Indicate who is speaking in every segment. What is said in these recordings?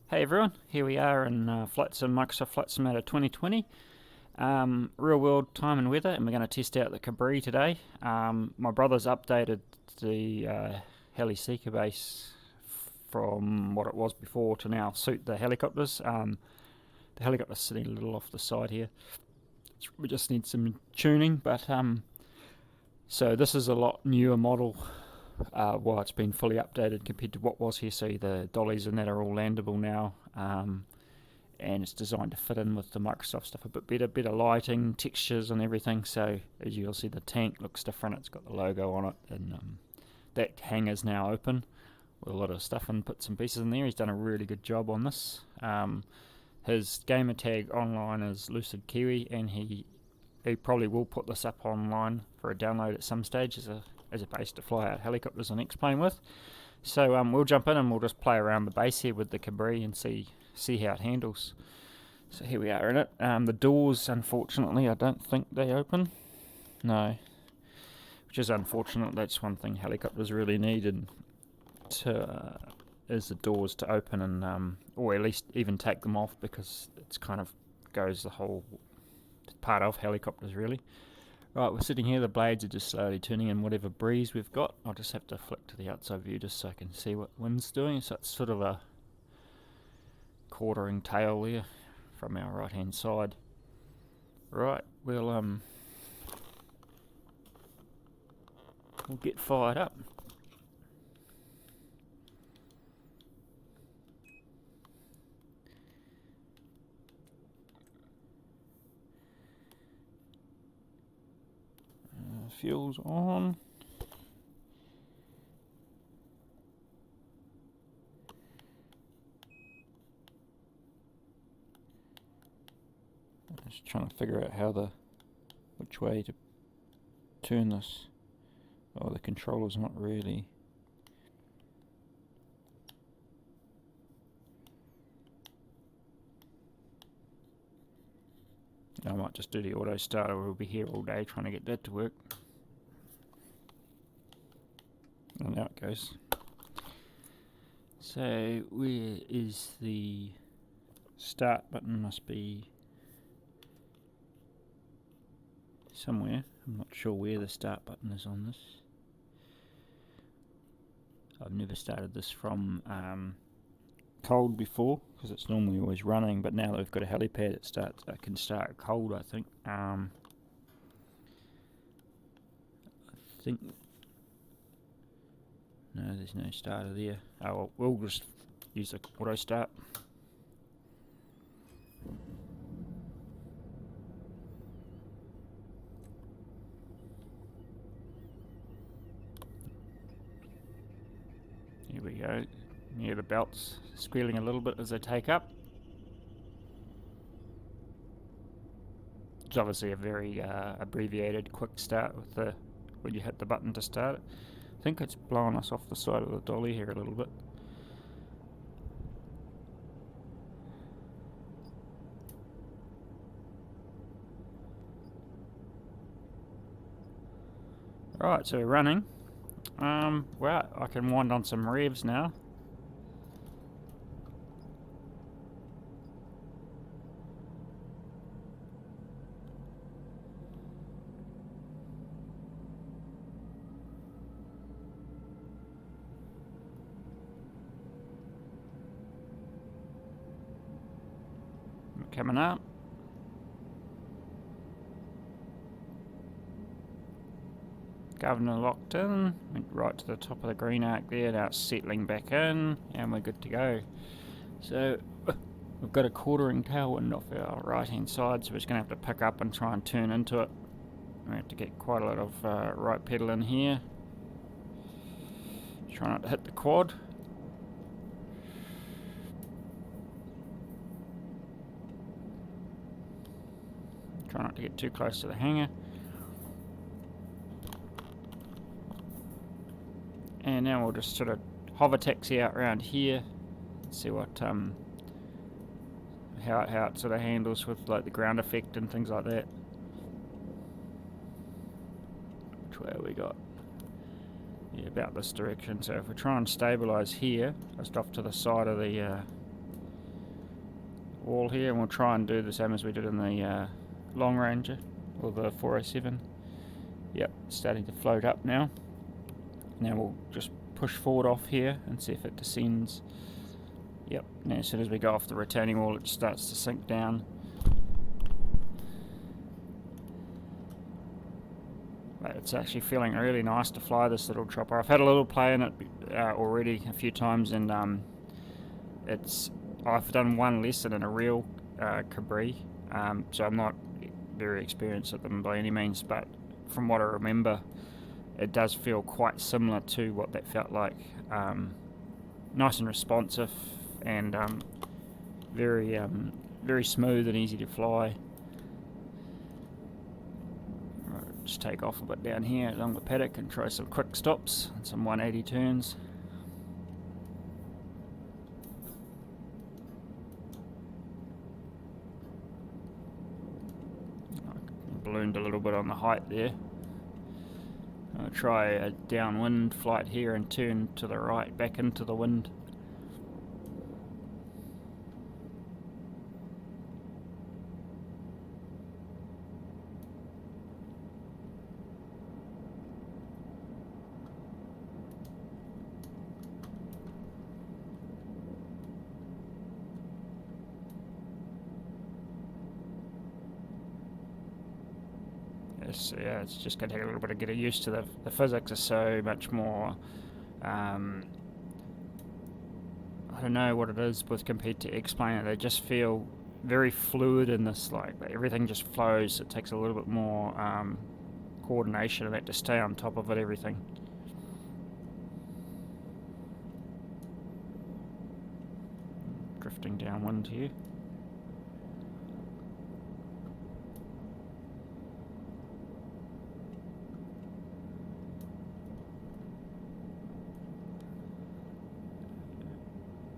Speaker 1: Hey everyone, here we are in Microsoft Flight Simulator 2020, real world time and weather, and we're going to test out the Cabri today. My brother's updated the Helisika base from what it was before to now suit the helicopters. The helicopter's sitting a little off the side here. We just need some tuning, but so this is a lot newer model. It's been fully updated compared to what was here. So the dollys and that are all landable now, and it's designed to fit in with the Microsoft stuff a bit better lighting, textures and everything. So as you'll see, the tank looks different. It's got the logo on it, and that hanger's now open with a lot of stuff and bits and pieces in there. He's done a really good job on this. His gamer tag online is Lucidkiwi, and he probably will put this up online for a download at some stage as a base to fly out helicopters and X-plane with. So we'll jump in and we'll just play around the base here with the Cabri and see how it handles. So here we are in it. The doors, unfortunately, I don't think they open. No, which is unfortunate. That's one thing helicopters really needed is the doors to open, and or at least even take them off, because it's kind of goes the whole part of helicopters really. Right, we're sitting here, the blades are just slowly turning in whatever breeze we've got. I'll just have to flick to the outside view just so I can see what wind's doing. So it's sort of a quartering tail there from our right hand side. Right, we'll get fired up. Fuel's on. I'm just trying to figure out which way to turn this. Oh, the controller's not really. I might just do the auto starter. We'll be here all day trying to get that to work. And now it goes. So where is the start button? Must be somewhere. I'm not sure where the start button is on this. I've never started this from cold before, because it's normally always running, but now that we've got a helipad, it can start cold, I think. I think no, there's no starter there. Oh, well, we'll just use the auto start. Here we go. Yeah, the belt's squealing a little bit as they take up. It's obviously a very abbreviated quick start with when you hit the button to start it. I think it's blowing us off the side of the dolly here a little bit. Right, so we're running. Well, I can wind on some revs now. Coming up. Governor locked in, went right to the top of the green arc there, now it's settling back in, and we're good to go. So we've got a quartering tailwind off our right hand side, so we're just going to have to pick up and try and turn into it. We have to get quite a lot of right pedal in here. Try not to hit the quad. Try not to get too close to the hangar. And now we'll just sort of hover taxi out around here. See what how it sort of handles with like the ground effect and things like that. Which way have we got? about this direction. So if we try and stabilise here, just off to the side of the wall here, and we'll try and do the same as we did in the Long Ranger or the 407. Yep, starting to float up now. Now we'll just push forward off here and see if it descends. Yep, now as soon as we go off the retaining wall, it starts to sink down. But it's actually feeling really nice to fly this little chopper. I've had a little play in it already a few times, and I've done one lesson in a real Cabri, so I'm not very experienced at them by any means, but from what I remember, it does feel quite similar to what that felt like. Nice and responsive, and very very smooth and easy to fly. Right, just take off a bit down here along the paddock and try some quick stops and some 180 turns. Ballooned a little bit on the height there. I'll try a downwind flight here and turn to the right, back into the wind. Yeah, it's just going to take a little bit of getting used to. The physics are so much more, I don't know what it is with compared to X-Plane. They just feel very fluid in this, like everything just flows. It takes a little bit more coordination and that to stay on top of it, everything. Drifting downwind here.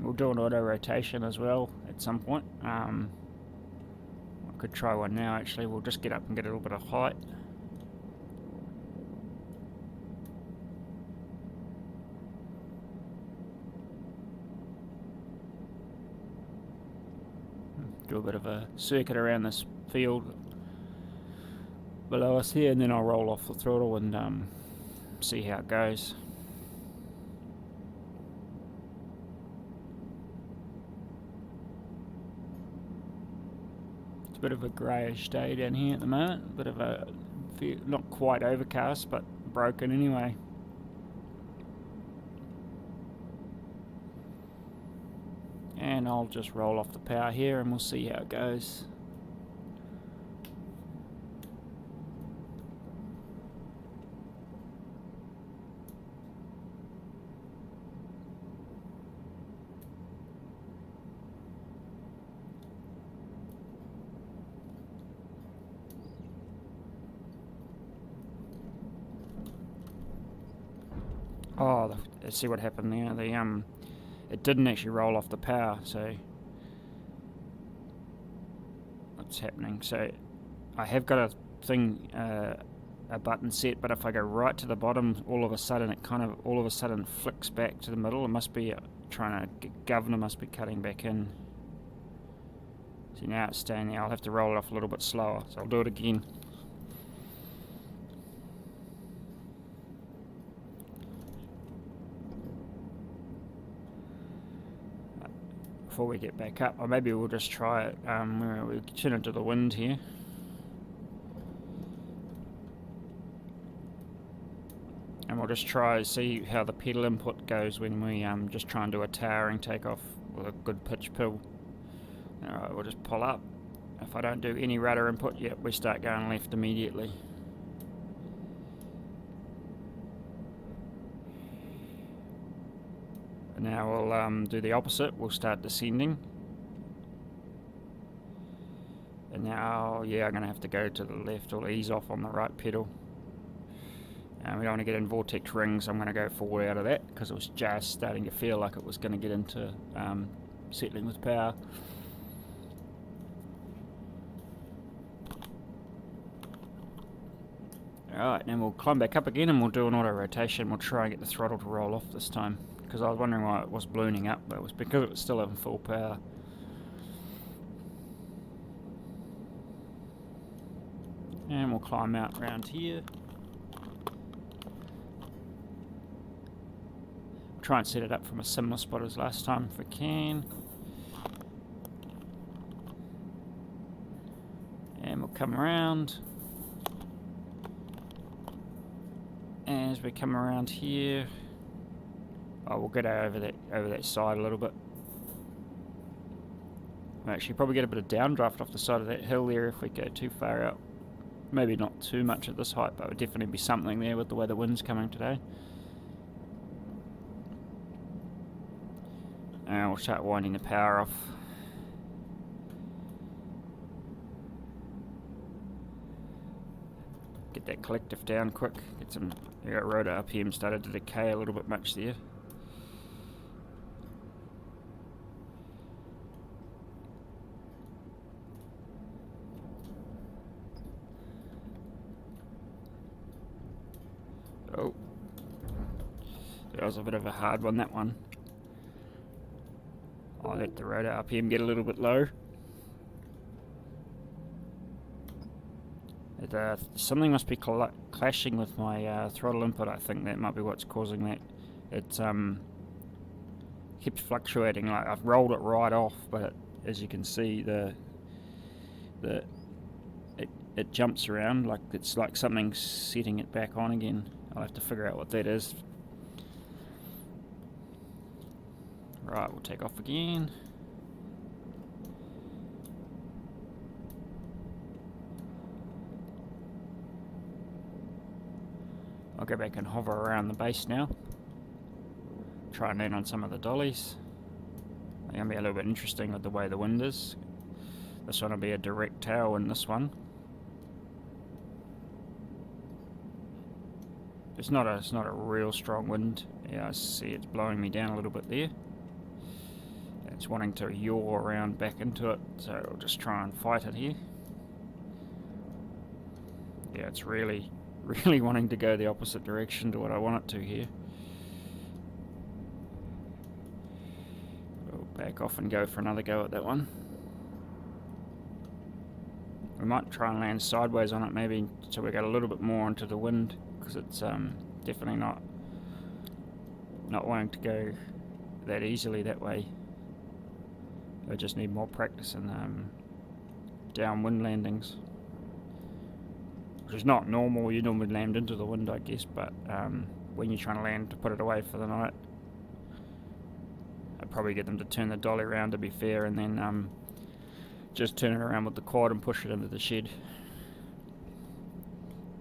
Speaker 1: We'll do an auto rotation as well at some point. I could try one now actually. We'll just get up and get a little bit of height. Do a bit of a circuit around this field below us here, and then I'll roll off the throttle and see how it goes. Bit of a greyish day down here at the moment, bit of a, not quite overcast, but broken anyway. And I'll just roll off the power here and we'll see how it goes. Oh, let's see what happened there. It didn't actually roll off the power, so what's happening? So I have got a thing, a button set, but if I go right to the bottom, all of a sudden it kind of all of a sudden flicks back to the middle. It must be trying to governor must be cutting back in. See, now it's staying there. I'll have to roll it off a little bit slower, so I'll do it again. Before we get back up, or maybe we'll just try it. We'll turn into the wind here. And we'll just try see how the pedal input goes when we just try and do a towering takeoff with a good pitch pull. Alright, we'll just pull up. If I don't do any rudder input, yep, we start going left immediately. Now we'll do the opposite. We'll start descending. And now, yeah, I'm going to have to go to the left or ease off on the right pedal. We don't want to get in vortex rings. I'm going to go forward out of that because it was just starting to feel like it was going to get into settling with power. Alright, now we'll climb back up again and we'll do an auto rotation. We'll try and get the throttle to roll off this time, because I was wondering why it was ballooning up, but it was because it was still having full power. And we'll climb out around here. Try and set it up from a similar spot as last time if we can. And we'll come around. As we come around here, we'll get over that side a little bit. We'll actually probably get a bit of downdraft off the side of that hill there if we go too far out. Maybe not too much at this height, but it would definitely be something there with the way the wind's coming today. And we'll start winding the power off. Get that collective down quick. Get some rotor RPM started to decay a little bit much there. Oh, that was a bit of a hard one, that one. I'll let the rotor RPM get a little bit low. Something must be clashing with my throttle input. I think that might be what's causing that. It keeps fluctuating. Like I've rolled it right off, but as you can see, it jumps around like it's like something's setting it back on again. I'll have to figure out what that is. Right, we'll take off again. I'll go back and hover around the base now. Try and land on some of the dollies. They're going to be a little bit interesting with the way the wind is. This one will be a direct tailwind, this one. It's not a real strong wind. Yeah, I see it's blowing me down a little bit there. It's wanting to yaw around back into it, so I'll just try and fight it here. Yeah, it's really wanting to go the opposite direction to what I want it to here. We'll back off and go for another go at that one. We might try and land sideways on it maybe so we get a little bit more into the wind, because it's definitely not wanting to go that easily that way. I just need more practice in downwind landings, which is not normal. You normally land into the wind, I guess, but when you're trying to land to put it away for the night, I'd probably get them to turn the dolly around to be fair, and then just turn it around with the quad and push it into the shed.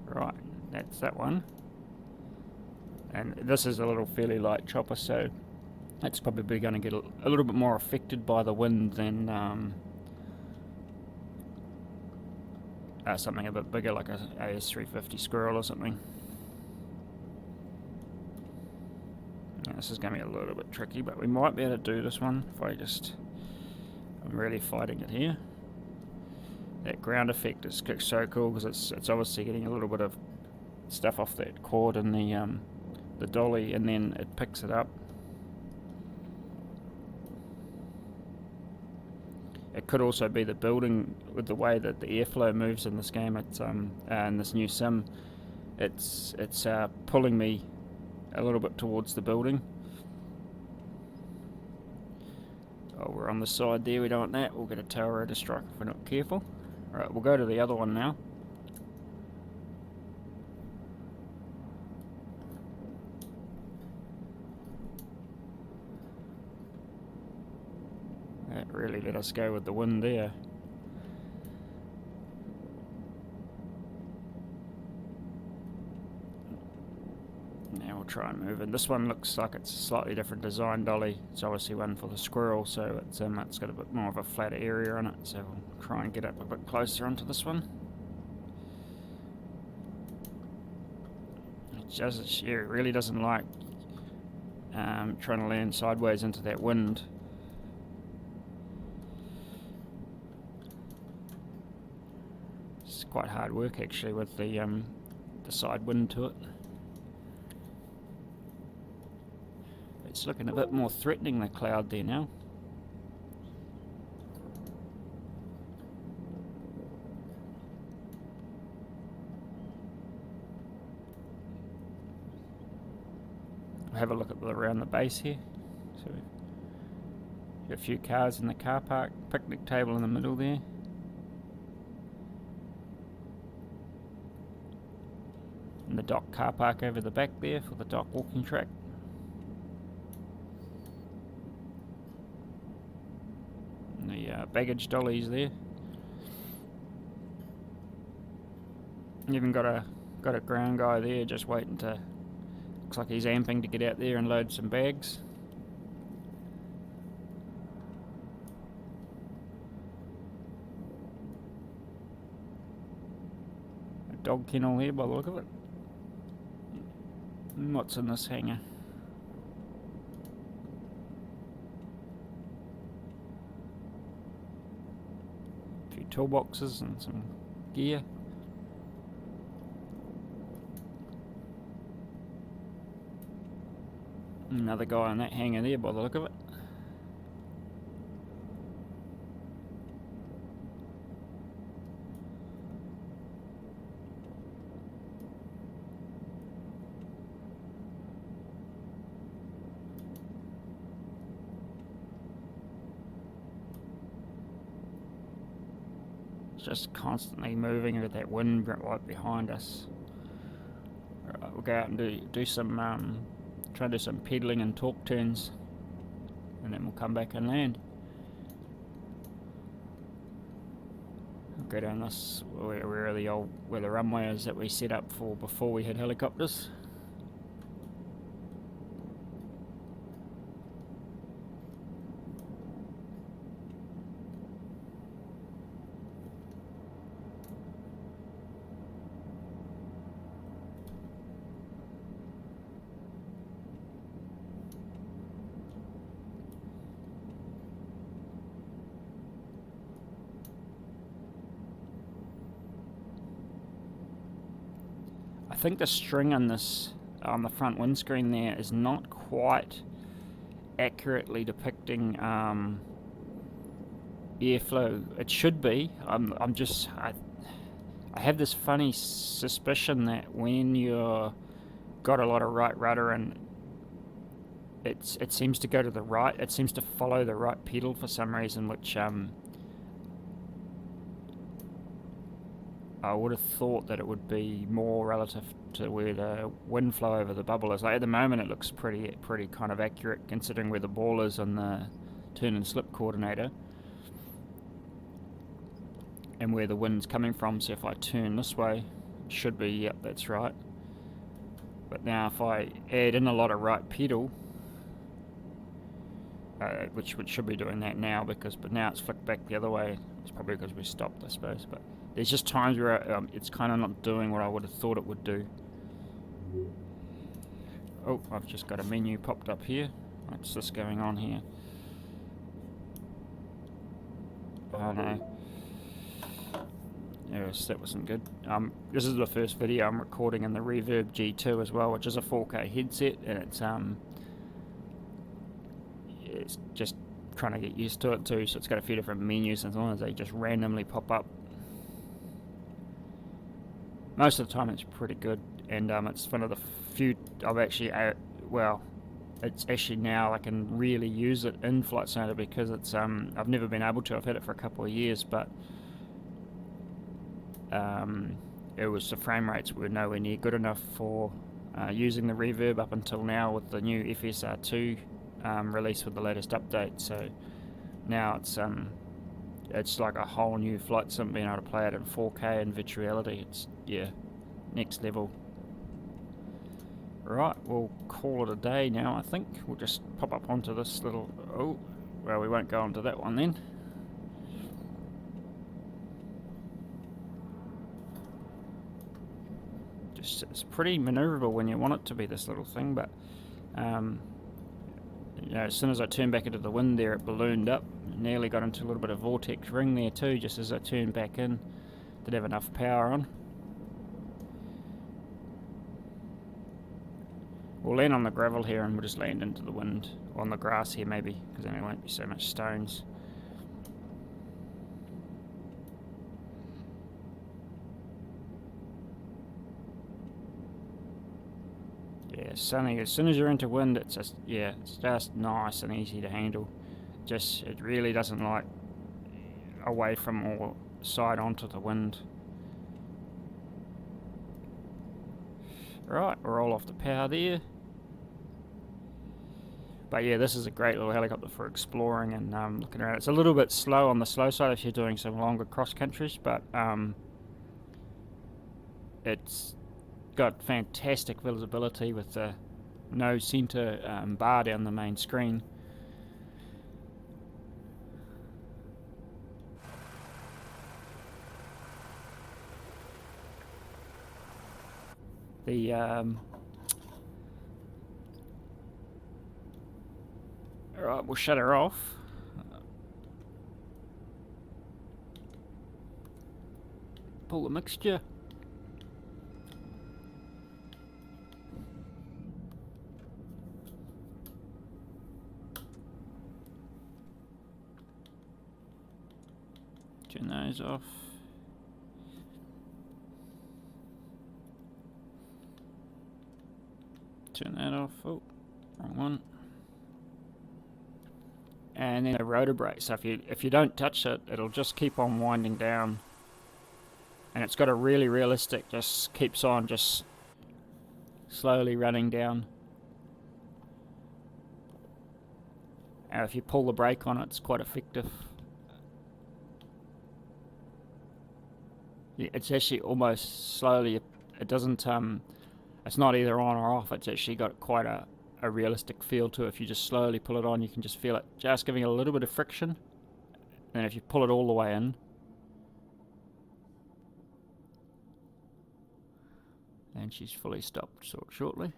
Speaker 1: Right, that's that one. And this is a little fairly light chopper, so it's probably going to get a little bit more affected by the wind than something a bit bigger like a AS350 Squirrel or something. Now, this is going to be a little bit tricky, but we might be able to do this one if I'm really fighting it here. That ground effect is so cool because it's obviously getting a little bit of stuff off that cord in the dolly, and then it picks it up. It could also be the building with the way that the airflow moves in this game. It's in this new sim, it's pulling me a little bit towards the building. Oh, we're on the side there. We don't want that. We'll get a tail rotor strike if we're not careful. All right, we'll go to the other one now. That really let us go with the wind there. Now we'll try and move in. This one looks like it's a slightly different design dolly. It's obviously one for the Squirrel, so it's got a bit more of a flat area on it. So we'll try and get up a bit closer onto this one. It really doesn't like trying to land sideways into that wind. It's quite hard work actually with the side wind to it. It's looking a bit more threatening, the cloud there now. have a look at around the base here. So got a few cars in the car park, picnic table in the middle there. And the dock car park over the back there for the dock walking track. And the baggage dollies there. Even got a ground guy there just waiting to, looks like he's amping to get out there and load some bags. A dog kennel here by the look of it. And what's in this hangar? A few toolboxes and some gear. Another guy on that hangar there by the look of it. It's just constantly moving with that wind right behind us. Right, we'll go out and do some try and do some pedaling and torque turns, and then we'll come back and land. We'll go down this where the runway is that we set up for before we had helicopters. I think the string on this, on the front windscreen there, is not quite accurately depicting airflow. It should be. I have this funny suspicion that when you're got a lot of right rudder and it seems to go to the right, it seems to follow the right pedal for some reason, which I would have thought that it would be more relative to where the wind flow over the bubble is. Like at the moment it looks pretty kind of accurate considering where the ball is on the turn and slip coordinator and where the wind's coming from. So if I turn this way, it should be, yep, that's right. But now if I add in a lot of right pedal, which should be doing that now, but now it's flicked back the other way. It's probably because we stopped, I suppose. But there's just times where it's kind of not doing what I would have thought it would do. Oh, I've just got a menu popped up here. What's this going on here? Oh no. Yes, that wasn't good. This is the first video I'm recording in the Reverb G2 as well, which is a 4K headset, and it's just trying to get used to it too. So it's got a few different menus, and sometimes they just randomly pop up. Most of the time it's pretty good, and it's one of the few I've actually, it's actually now I can really use it in Flight Simulator because it's I've never been able to. I've had it for a couple of years, but it was the frame rates were nowhere near good enough for using the Reverb up until now with the new FSR2 release with the latest update. So now it's like a whole new flight sim, being able to play it in 4K and virtual reality. It's, yeah, next level. Right, we'll call it a day now, I think. We'll just pop up onto this little, oh, well, we won't go onto that one then. Just, it's pretty maneuverable when you want it to be, this little thing, but you know, as soon as I turned back into the wind there, it ballooned up. Nearly got into a little bit of vortex ring there too, just as I turned back in. Didn't have enough power on. We'll land on the gravel here and we'll just land into the wind. On the grass here maybe, because then there won't be so much stones. Yeah, suddenly as soon as you're into wind, it's just, yeah, it's just nice and easy to handle. Just, it really doesn't like away from or side onto the wind. Right, we're all off the power there. But yeah, this is a great little helicopter for exploring and looking around. It's a little bit slow on the slow side if you're doing some longer cross countries, but it's got fantastic visibility with the no center bar down the main screen. The alright, we'll shut her off. Pull the mixture. Turn those off. Turn that off. Oh, wrong one. And then a rotor brake. So if you don't touch it, it'll just keep on winding down. And it's got a really realistic, just keeps on just slowly running down. And if you pull the brake on it, it's quite effective. Yeah, it's actually almost slowly, it doesn't, it's not either on or off, it's actually got quite a realistic feel to it. If you just slowly pull it on, you can just feel it just giving it a little bit of friction. And if you pull it all the way in, and she's fully stopped shortly.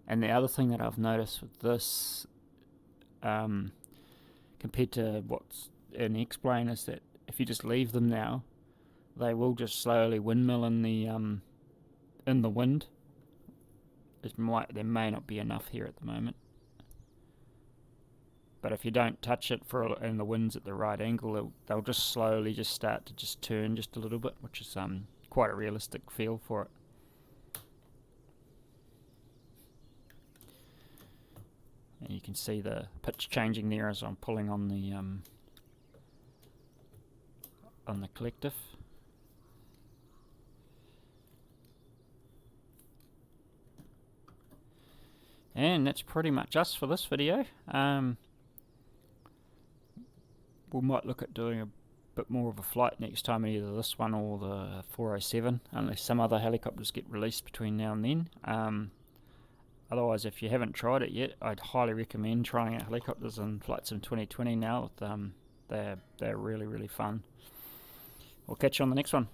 Speaker 1: And the other thing that I've noticed with this, compared to what's in X-Plane, is that if you just leave them now, they will just slowly windmill in the wind. There may not be enough here at the moment, but if you don't touch it and the wind's at the right angle, they'll just slowly just start to just turn just a little bit, which is quite a realistic feel for it. And you can see the pitch changing there as I'm pulling on the collective. And that's pretty much us for this video. We might look at doing a bit more of a flight next time, either this one or the 407, unless some other helicopters get released between now and then. Otherwise, if you haven't tried it yet, I'd highly recommend trying out helicopters and Flight Sim 2020 now. They're really, really fun. We'll catch you on the next one.